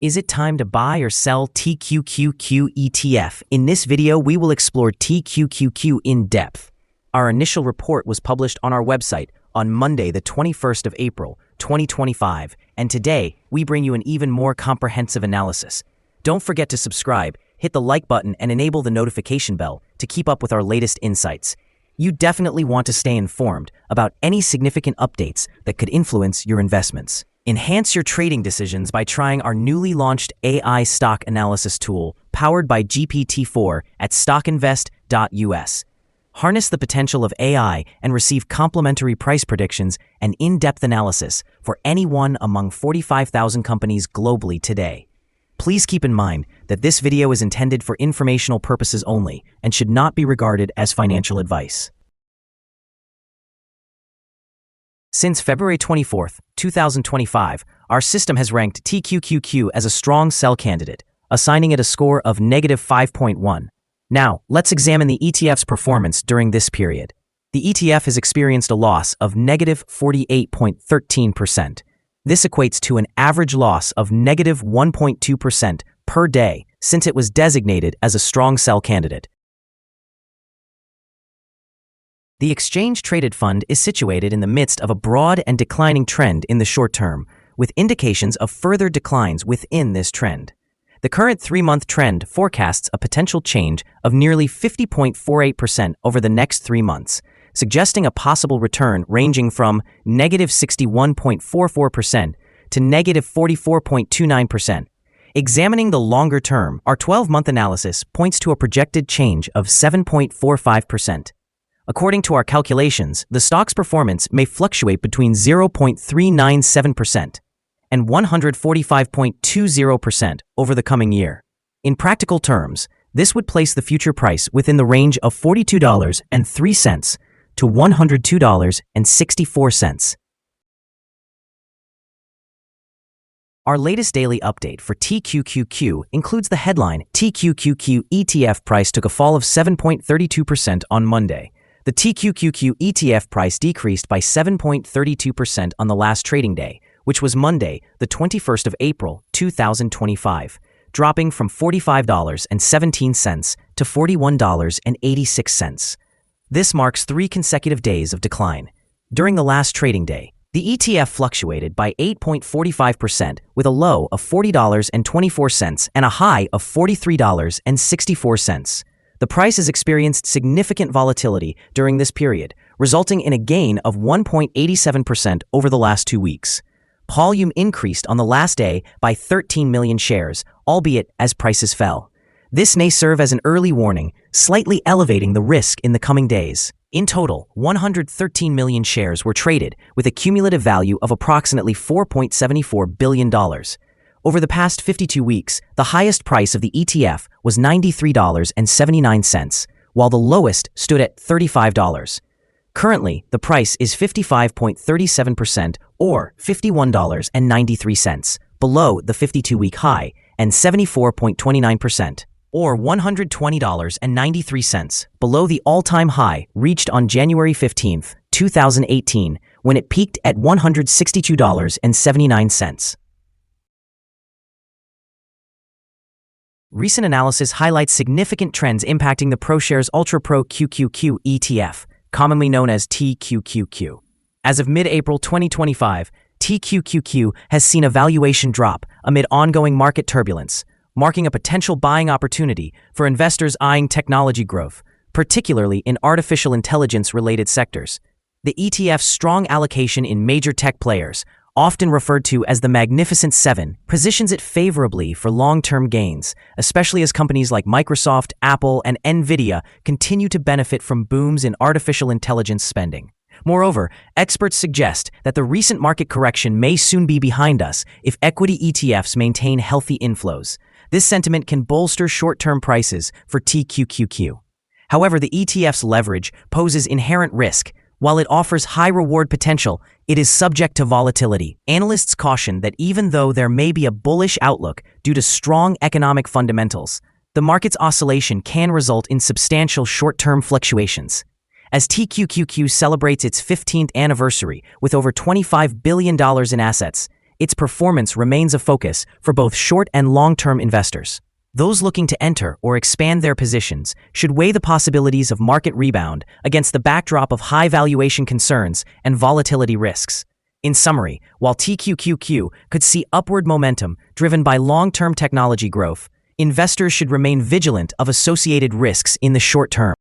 Is it time to buy or sell TQQQ ETF? In this video, we will explore TQQQ in depth. Our initial report was published on our website on Monday, the 21st of April, 2025, and today we bring you an even more comprehensive analysis. Don't forget to subscribe, hit the like button, and enable the notification bell to keep up with our latest insights. You definitely want to stay informed about any significant updates that could influence your investments. Enhance your trading decisions by trying our newly launched AI stock analysis tool powered by GPT-4 at StockInvest.us. Harness the potential of AI and receive complimentary price predictions and in-depth analysis for any one among 45,000 companies globally today. Please keep in mind that this video is intended for informational purposes only and should not be regarded as financial advice. Since February 24, 2025, our system has ranked TQQQ as a strong sell candidate, assigning it a score of -5.1. Now, let's examine the ETF's performance during this period. The ETF has experienced a loss of -48.13%. This equates to an average loss of -1.2% per day since it was designated as a strong sell candidate. The exchange-traded fund is situated in the midst of a broad and declining trend in the short term, with indications of further declines within this trend. The current 3-month trend forecasts a potential change of nearly 50.48% over the next 3 months, suggesting a possible return ranging from -61.44% to -44.29%. Examining the longer term, our 12-month analysis points to a projected change of 7.45%. According to our calculations, the stock's performance may fluctuate between 0.397% and 145.20% over the coming year. In practical terms, this would place the future price within the range of $42.03 to $102.64. Our latest daily update for TQQQ includes the headline, TQQQ ETF price took a fall of 7.32% on Monday. The TQQQ ETF price decreased by 7.32% on the last trading day, which was Monday, the 21st of April, 2025, dropping from $45.17 to $41.86. This marks 3 consecutive days of decline. During the last trading day, the ETF fluctuated by 8.45% with a low of $40.24 and a high of $43.64. The price has experienced significant volatility during this period, resulting in a gain of 1.87% over the last 2 weeks. Volume increased on the last day by 13 million shares, albeit as prices fell. This may serve as an early warning, slightly elevating the risk in the coming days. In total, 113 million shares were traded, with a cumulative value of approximately $4.74 billion. Over the past 52 weeks, the highest price of the ETF was $93.79, while the lowest stood at $35. Currently, the price is 55.37% or $51.93, below the 52-week high, and 74.29%, or $120.93, below the all-time high reached on January 15, 2018, when it peaked at $162.79. Recent analysis highlights significant trends impacting the ProShares Ultra Pro QQQ ETF, commonly known as TQQQ. As of mid-April 2025, TQQQ has seen a valuation drop amid ongoing market turbulence, marking a potential buying opportunity for investors eyeing technology growth, particularly in artificial intelligence-related sectors. The ETF's strong allocation in major tech players, often referred to as the Magnificent Seven, positions it favorably for long-term gains, especially as companies like Microsoft, Apple, and Nvidia continue to benefit from booms in artificial intelligence spending. Moreover, experts suggest that the recent market correction may soon be behind us if equity ETFs maintain healthy inflows. This sentiment can bolster short-term prices for TQQQ. However, the ETF's leverage poses inherent risk. While it offers high reward potential, it is subject to volatility. Analysts caution that even though there may be a bullish outlook due to strong economic fundamentals, the market's oscillation can result in substantial short-term fluctuations. As TQQQ celebrates its 15th anniversary with over $25 billion in assets, its performance remains a focus for both short and long-term investors. Those looking to enter or expand their positions should weigh the possibilities of market rebound against the backdrop of high valuation concerns and volatility risks. In summary, while TQQQ could see upward momentum driven by long-term technology growth, investors should remain vigilant of associated risks in the short term.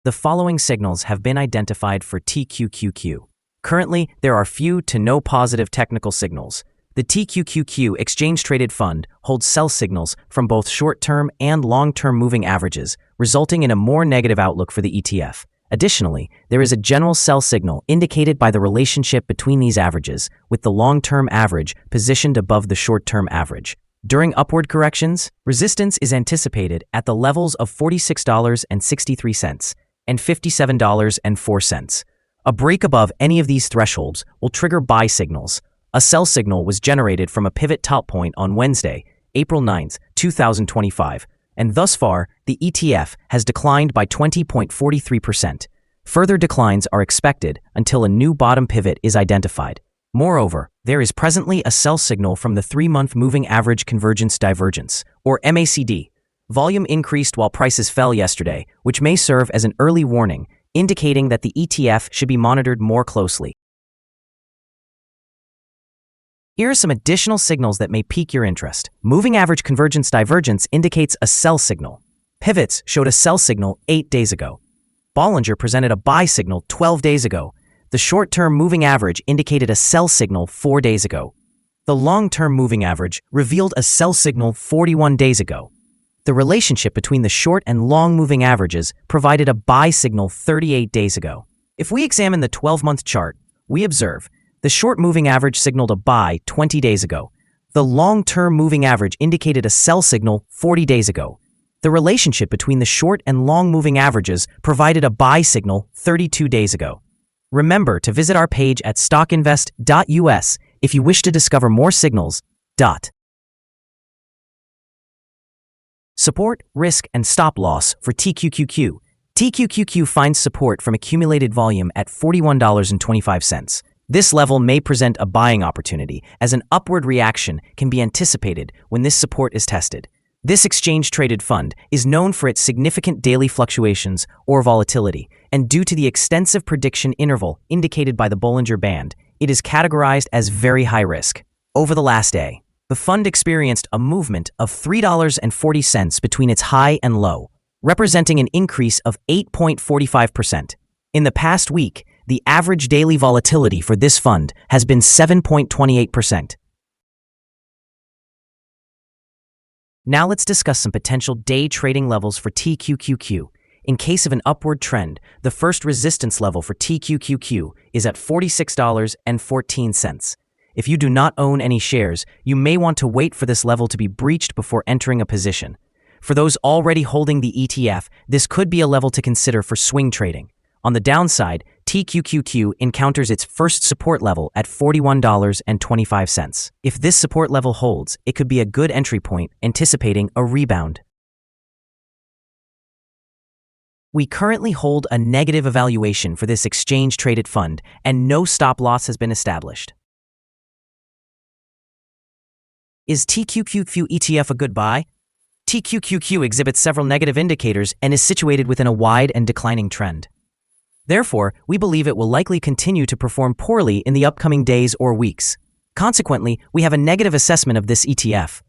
The following signals have been identified for TQQQ. Currently, there are few to no positive technical signals. The TQQQ exchange-traded fund holds sell signals from both short-term and long-term moving averages, resulting in a more negative outlook for the ETF. Additionally, there is a general sell signal indicated by the relationship between these averages, with the long-term average positioned above the short-term average. During upward corrections, resistance is anticipated at the levels of $46.63 and $57.04. A break above any of these thresholds will trigger buy signals. A sell signal was generated from a pivot top point on Wednesday, April 9, 2025, and thus far, the ETF has declined by 20.43%. Further declines are expected until a new bottom pivot is identified. Moreover, there is presently a sell signal from the 3-month moving average convergence divergence, or MACD. Volume increased while prices fell yesterday, which may serve as an early warning, indicating that the ETF should be monitored more closely. Here are some additional signals that may pique your interest. Moving average convergence divergence indicates a sell signal. Pivots showed a sell signal 8 days ago. Bollinger presented a buy signal 12 days ago. The short-term moving average indicated a sell signal 4 days ago. The long-term moving average revealed a sell signal 41 days ago. The relationship between the short and long moving averages provided a buy signal 38 days ago. If we examine the 12-month chart, we observe the short moving average signaled a buy 20 days ago. The long-term moving average indicated a sell signal 40 days ago. The relationship between the short and long moving averages provided a buy signal 32 days ago. Remember to visit our page at StockInvest.us if you wish to discover more signals. Support, risk, and stop loss for TQQQ. TQQQ finds support from accumulated volume at $41.25. This level may present a buying opportunity, as an upward reaction can be anticipated when this support is tested. This exchange-traded fund is known for its significant daily fluctuations or volatility, and due to the extensive prediction interval indicated by the Bollinger Band, it is categorized as very high risk. Over the last day, the fund experienced a movement of $3.40 between its high and low, representing an increase of 8.45%. In the past week, the average daily volatility for this fund has been 7.28%. Now let's discuss some potential day trading levels for TQQQ. In case of an upward trend, the first resistance level for TQQQ is at $46.14. If you do not own any shares, you may want to wait for this level to be breached before entering a position. For those already holding the ETF, this could be a level to consider for swing trading. On the downside, TQQQ encounters its first support level at $41.25. If this support level holds, it could be a good entry point, anticipating a rebound. We currently hold a negative evaluation for this exchange-traded fund, and no stop loss has been established. Is TQQQ ETF a good buy? TQQQ exhibits several negative indicators and is situated within a wide and declining trend. Therefore, we believe it will likely continue to perform poorly in the upcoming days or weeks. Consequently, we have a negative assessment of this ETF.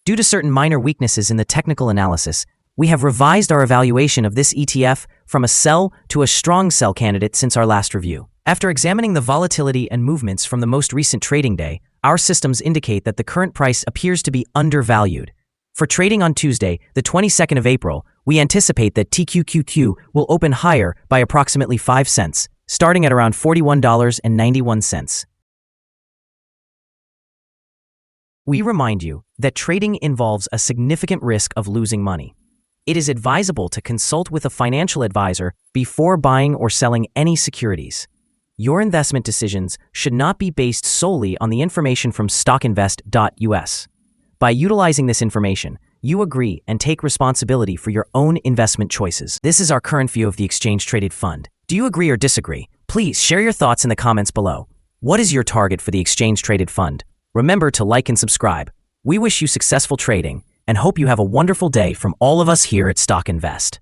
Due to certain minor weaknesses in the technical analysis, we have revised our evaluation of this ETF from a sell to a strong sell candidate since our last review. After examining the volatility and movements from the most recent trading day, our systems indicate that the current price appears to be undervalued. For trading on Tuesday, the 22nd of April, we anticipate that TQQQ will open higher by approximately 5 cents, starting at around $41.91. We remind you that trading involves a significant risk of losing money. It is advisable to consult with a financial advisor before buying or selling any securities. Your investment decisions should not be based solely on the information from StockInvest.us. By utilizing this information, you agree and take responsibility for your own investment choices. This is our current view of the exchange-traded fund. Do you agree or disagree? Please share your thoughts in the comments below. What is your target for the exchange-traded fund? Remember to like and subscribe. We wish you successful trading and hope you have a wonderful day from all of us here at Stock Invest.